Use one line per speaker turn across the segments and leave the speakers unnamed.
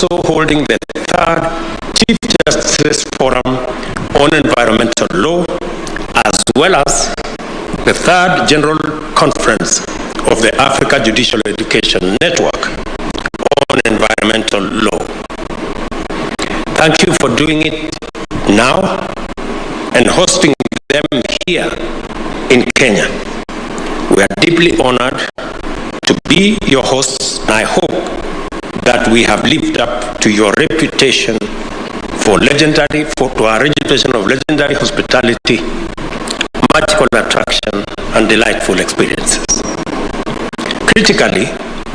also holding the 3rd Chief Justice Forum on Environmental Law, as well as the 3rd General Conference of the Africa Judicial Education Network on Environmental Law. Thank you for doing it now and hosting them here in Kenya. We are deeply honored to be your hosts, and I hope that we have lived up to your reputation to our reputation of legendary hospitality, magical attraction, and delightful experiences. Critically,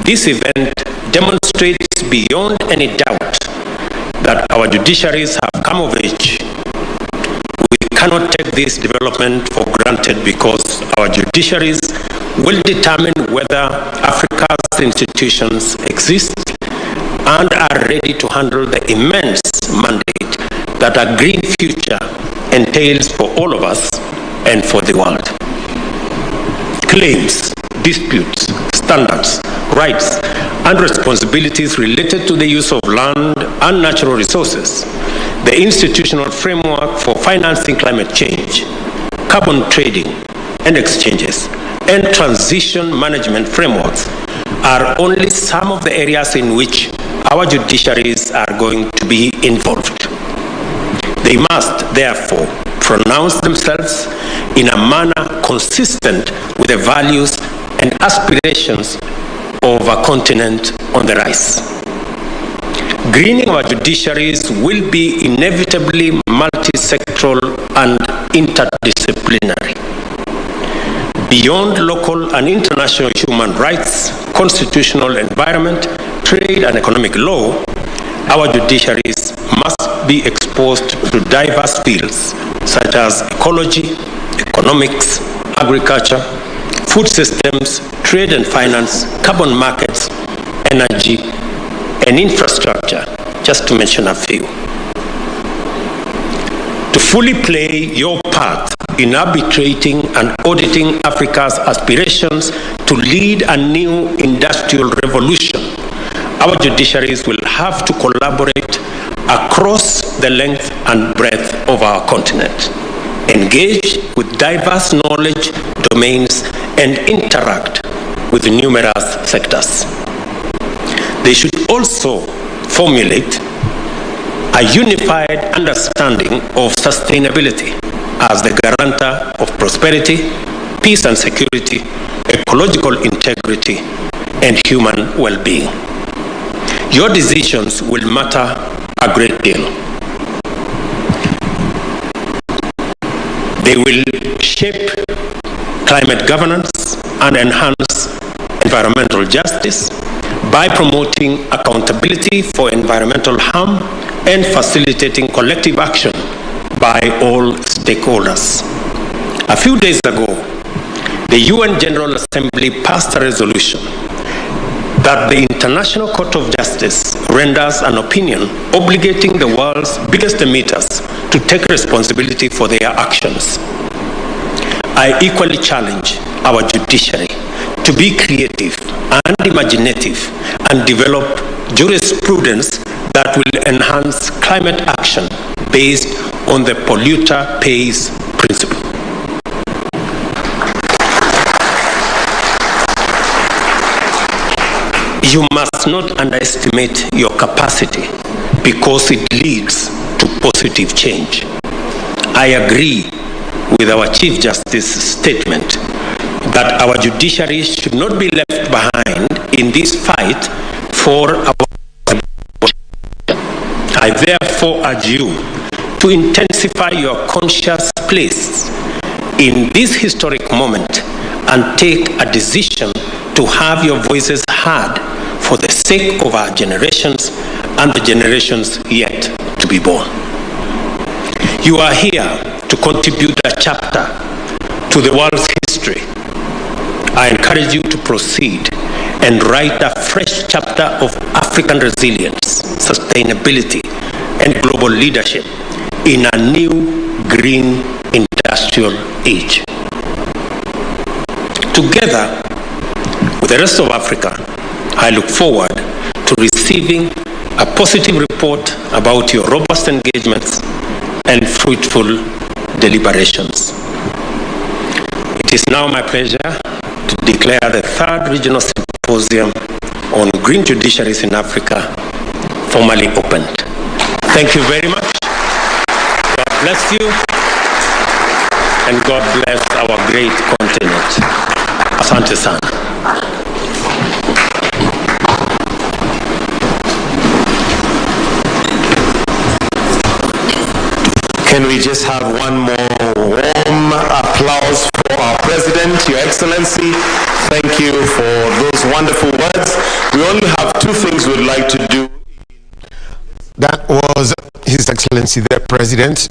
this event demonstrates beyond any doubt that our judiciaries have come of age. We cannot take this development for granted because our judiciaries will determine whether Africa's institutions exist and are ready to handle the immense mandate that a green future entails for all of us and for the world. Claims, disputes, standards, rights, and responsibilities related to the use of land and natural resources, the institutional framework for financing climate change, carbon trading and exchanges, and transition management frameworks are only some of the areas in which our judiciaries are going to be involved. They must, therefore, pronounce themselves in a manner consistent with the values and aspirations of a continent on the rise. Greening our judiciaries will be inevitably multi-sectoral and interdisciplinary. Beyond local and international human rights, constitutional environment, trade and economic law, our judiciaries must be exposed to diverse fields such as ecology, economics, agriculture, food systems, trade and finance, carbon markets, energy, and infrastructure, just to mention a few. To fully play your part in arbitrating and auditing Africa's aspirations to lead a new industrial revolution, our judiciaries will have to collaborate across the length and breadth of our continent, engage with diverse knowledge domains, and interact with numerous sectors. They should also formulate a unified understanding of sustainability as the guarantor of prosperity, peace and security, ecological integrity, and human well-being. Your decisions will matter a great deal. They will shape climate governance and enhance environmental justice by promoting accountability for environmental harm and facilitating collective action by all stakeholders. A few days ago, the UN General Assembly passed a resolution that the International Court of Justice renders an opinion obligating the world's biggest emitters to take responsibility for their actions. I equally challenge our judiciary to be creative and imaginative and develop jurisprudence that will enhance climate action based on the polluter pays principle. You must not underestimate your capacity because it leads to positive change. I agree with our Chief Justice's statement that our judiciary should not be left behind in this fight for our. I therefore urge you to intensify your conscious place in this historic moment and take a decision to have your voices heard for the sake of our generations and the generations yet to be born. You are here to contribute a chapter to the world's history. I encourage you to proceed and write a fresh chapter of African resilience, sustainability, and global leadership in a new green industrial age. Together with the rest of Africa, I look forward to receiving a positive report about your robust engagements and fruitful deliberations. It is now my pleasure to declare the third regional symposium on green judiciaries in Africa formally opened. Thank you very much. God bless you, and God bless our great continent. Asante sana.
Can we just have one more warm applause for our President, Your Excellency? Thank you for those wonderful words. We only have two things we'd like to do.
That was His Excellency, the President.